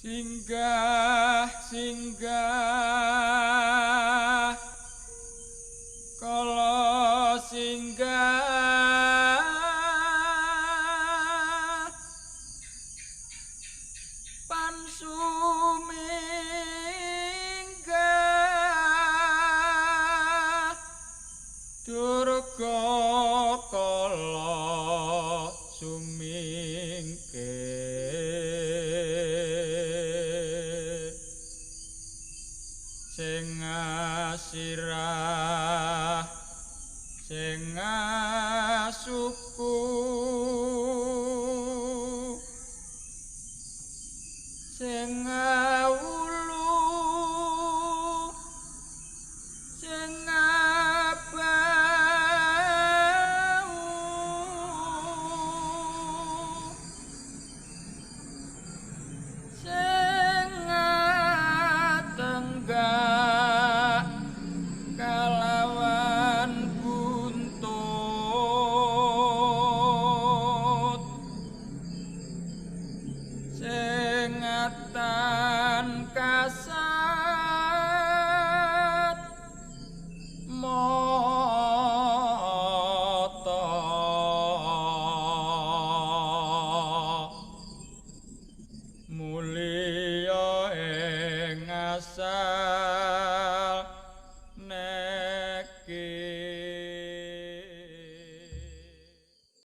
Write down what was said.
Singgah singgah kala singgah pansuminggah durga kala sumingkih sing sirah sing suku sing ulu sing bau sing tenggak kalawan buntut sing tan kasat mata muli